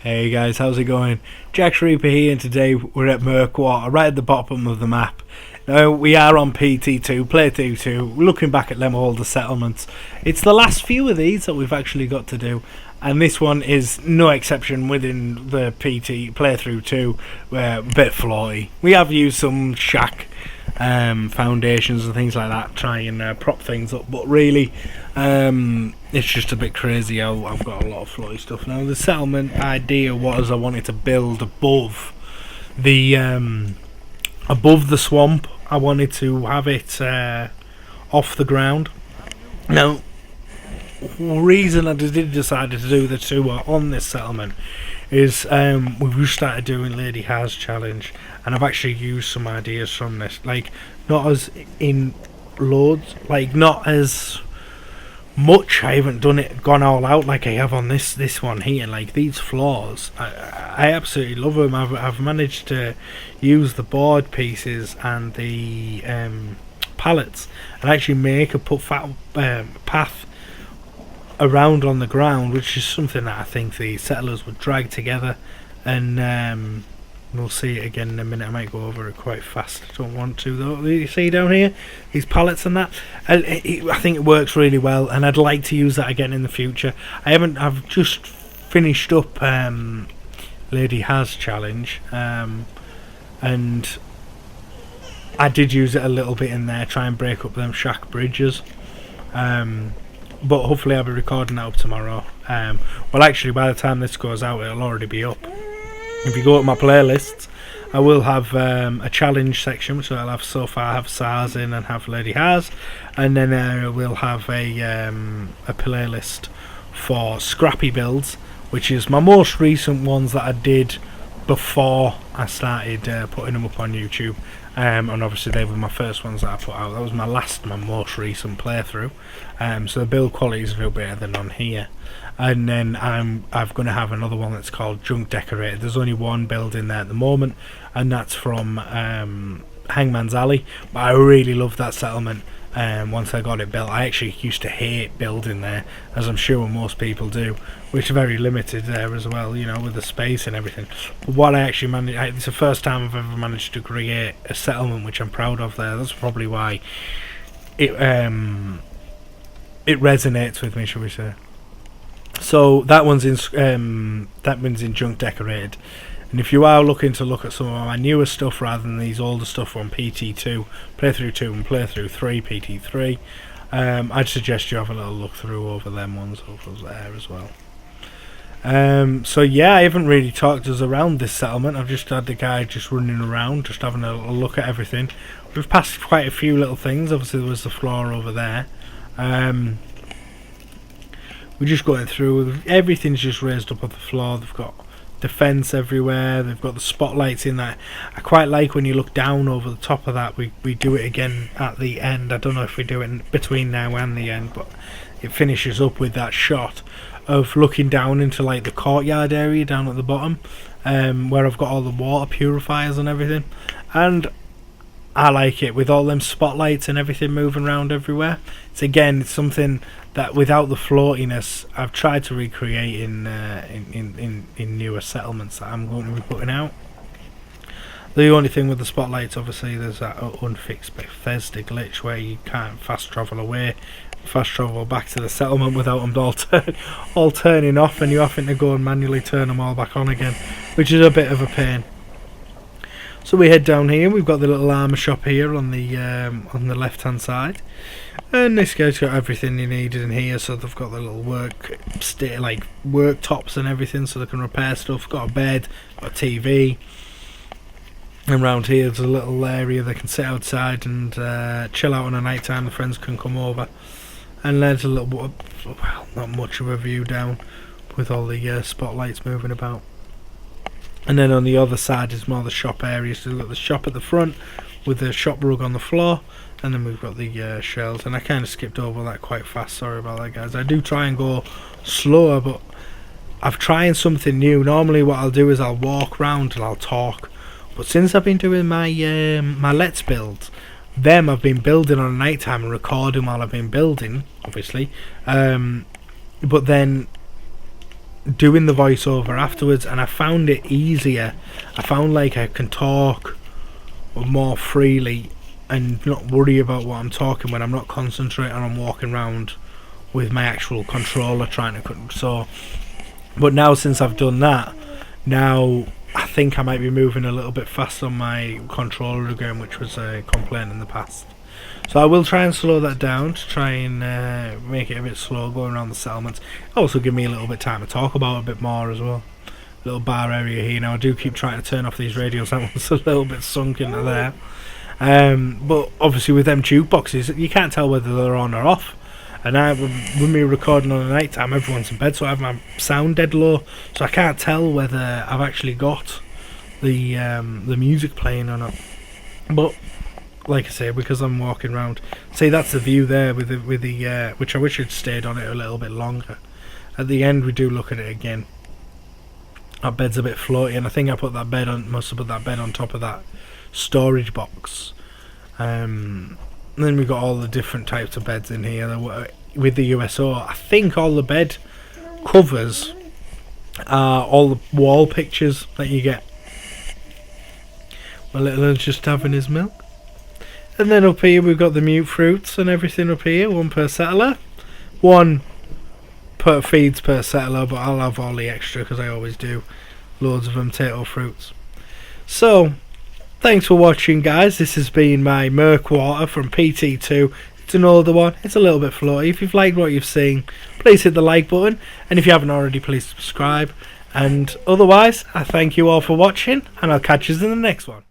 Hey guys, how's it going? Jack Reaper here, and today we're at Murkwater, right at the bottom of the map. Now, we are on PT2, Playthrough 2, looking back at them older settlements. It's the last few of these that we've actually got to do, and this one is no exception within the PT Playthrough 2, where a bit floaty. We have used some shack foundations and things like that, try and prop things up, but really it's just a bit crazy how I've got a lot of floaty stuff now. The settlement idea was I wanted to build above the swamp. I wanted to have it off the ground. Now, the reason I did decide to do the tour on this settlement is we've just started doing Lady Has challenge, and I've actually used some ideas from this, like not as in loads, like not as much. I haven't gone all out like I have on this one here. Like these floors, I absolutely love them. I've managed to use the board pieces and the pallets and actually make a path around on the ground, which is something that I think the settlers would drag together, and we'll see it again in a minute. I might go over it quite fast. I don't want to though. You see down here these pallets and that, I think it works really well, and I'd like to use that again in the future. I've just finished up Lady Has challenge, and I did use it a little bit in there, try and break up them shack bridges, but hopefully I'll be recording that up tomorrow. Well, actually, by the time this goes out, it'll already be up. If you go to my playlists, I will have a challenge section, so I'll have so far have SARS in and have Lady Has, and then we'll have a playlist for scrappy builds, which is my most recent ones that I did before I started putting them up on YouTube. And obviously they were my first ones that I put out. That was my most recent playthrough. So the build quality is a little better than on here. And then I'm going to have another one that's called Junk Decorated. There's only one build in there at the moment, and that's from Hangman's Alley. But I really love that settlement. Once I got it built, I actually used to hate building there, as I'm sure most people do, which are very limited there as well, you know, with the space and everything. But what I actually managed, it's the first time I've ever managed to create a settlement which I'm proud of there. That's probably why it resonates with me, shall we say. So that one's in Junk Decorated. And if you are looking to look at some of my newer stuff rather than these older stuff from PT2, Playthrough 2 and Playthrough 3, PT3, I'd suggest you have a little look through over them ones over there as well. So yeah, I haven't really talked us around this settlement. I've just had the guy just running around, just having a little look at everything. We've passed quite a few little things. Obviously there was the floor over there. We're just going through, everything's just raised up on the floor. They've got defence everywhere, they've got the spotlights in that. I quite like when you look down over the top of that. We do it again at the end. I don't know if we do it in between now and the end, but it finishes up with that shot of looking down into like the courtyard area down at the bottom, where I've got all the water purifiers and everything, and I like it with all them spotlights and everything moving around everywhere. It's something that without the floatiness I've tried to recreate in newer settlements that I'm going to be putting out. The only thing with the spotlights, obviously, there's that unfixed Bethesda glitch where you can't fast travel back to the settlement without them all turning off, and you're having to go and manually turn them all back on again, which is a bit of a pain. So we head down here. We've got the little armour shop here on the left hand side, and this guy's got everything you need in here. So they've got the little worktops and everything, so they can repair stuff. Got a bed, got a TV, and around here there's a little area they can sit outside and chill out on a night time. The friends can come over, and there's a little, well, not much of a view down with all the spotlights moving about. And then on the other side is more the shop area. So we've got the shop at the front with the shop rug on the floor, and then we've got the shelves. And I kind of skipped over that quite fast, sorry about that guys. I do try and go slower, but I've tried something new. Normally what I'll do is I'll walk around and I'll talk, but since I've been doing my my Let's Builds, I've been building on night time and recording while I've been building, obviously, but then doing the voiceover afterwards, and I found it easier. I found like I can talk more freely and not worry about what I'm talking when I'm not concentrating on walking around with my actual controller trying to. So, but now since I've done that, now I think I might be moving a little bit fast on my controller again, which was a complaint in the past. So I will try and slow that down to try and make it a bit slow going around the settlements. Also give me a little bit of time to talk about it a bit more as well. Little bar area here. Now I do keep trying to turn off these radios. That one's a little bit sunk into there. But obviously with them jukeboxes, you can't tell whether they're on or off. And when we're recording on the night time, everyone's in bed, so I have my sound dead low, so I can't tell whether I've actually got the music playing or not. But like I say, because I'm walking around, see that's the view there with the which I wish I'd stayed on it a little bit longer. At the end, we do look at it again. Our bed's a bit floaty, and I think I must have put that bed on top of that storage box. And then we've got all the different types of beds in here with the USO. I think all the bed covers are all the wall pictures that you get. My little one's just having his milk. And then up here we've got the mute fruits and everything up here, one per settler. One per feeds per settler, but I'll have all the extra because I always do. Loads of them, potato fruits. So, thanks for watching, guys. This has been my Murkwater from PT2. It's an older one. It's a little bit floaty. If you've liked what you've seen, please hit the like button. And if you haven't already, please subscribe. And otherwise, I thank you all for watching, and I'll catch you in the next one.